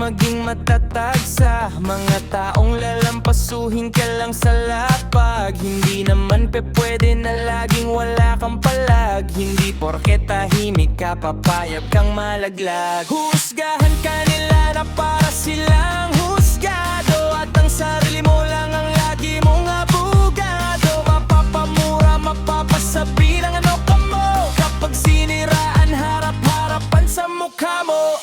maging matatag sa mga taong lalampasuhin ka lang sa lapag. Hindi naman pwede na laging wala kang palag. Hindi porke tahimik ka papayag kang malaglag. Husgahan ka nila na para silang husgado, at ang sarili mo lang ang lagi mong abugado. Mapapamura, mapapasabi ng ano ka mo kapag siniraan harap-harapan sa mukha mo.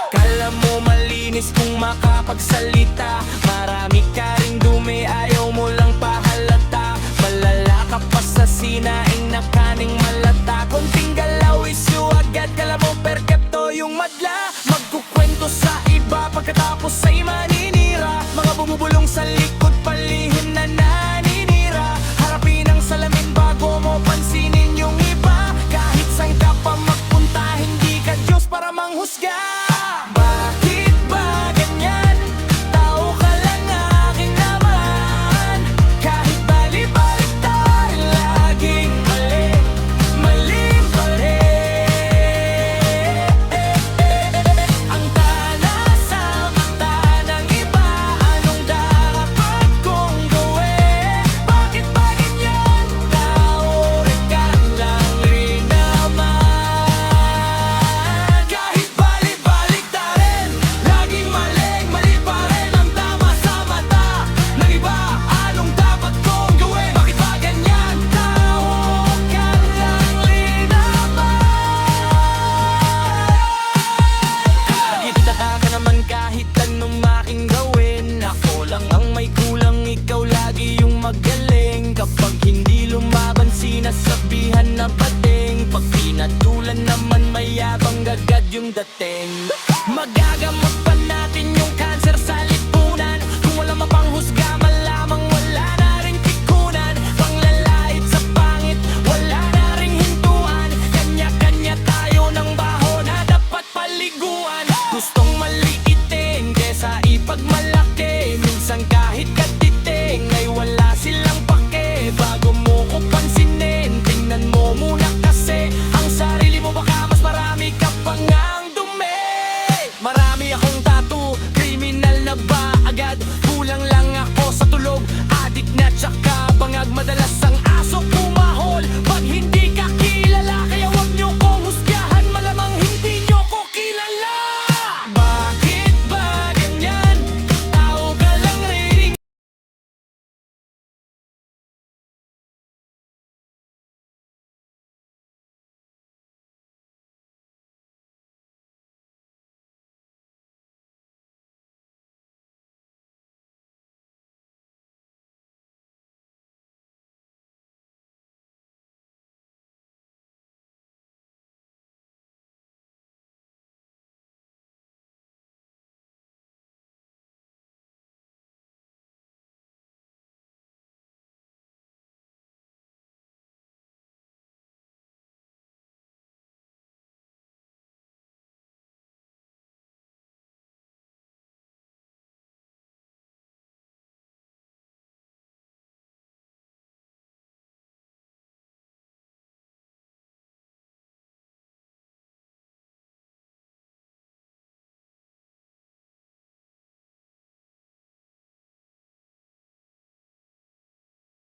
Kala mo malinis kung makapagsalita, marami ka ring dumi, ayaw mo lang pahalata. Malala ka pa sa sinaing na kaning malata. Konting galaw isyu agad, kala mo perkepto yung madla. Magkukwento sa iba pagkatapos ay maninira. Mga bumubulong sa likod, palihim na naninira. Harapin ang salamin bago mo pansinin yung iba. Kahit saan ka pa magpunta, hindi ka Diyos para manghusga. Bakit ba ganyan? Tao ka lang aking naman. Kahit bali-baliktarin, laging mali, mali pa rin. Ang tana sa mata ng iba, anong dapat kong gawin? Bakit ba ganyan? Tao rin ka lang rin naman. Kahit bali-baliktarin, laging mali, mali pa rin. Ang tama sa mata ng iba, anong dapat kong gawin? Bakit ba ganyan? Tao ka lang rin naman. Kita ka naman kahit anong aking gawin. Ako lang ang may kulang, ikaw lagi yung magaling. Kapag hindi lumaban, sinasabihan na bating. Pag pinatulan naman, mayabang agad yung dating. Magagamot pa natin yung cancer sa lipunan. Kung wala mapanghusga, malamang wala na ring pikunan. Panglalait sa pangit, wala na ring hintuan. Kanya-kanya tayo ng baho na dapat paliguan. Gustong maliitin kesa ipagmalaki. Minsan kahit katiting ay wala silang pake. Bago mo ko pansinin, tingnan mo muna kasi ang sarili mo, baka mas marami ka pang ang dumi. Marami akong tattoo, kriminal na ba agad? Kulang lang ako sa tulog, adik na tsaka bangag. Madalas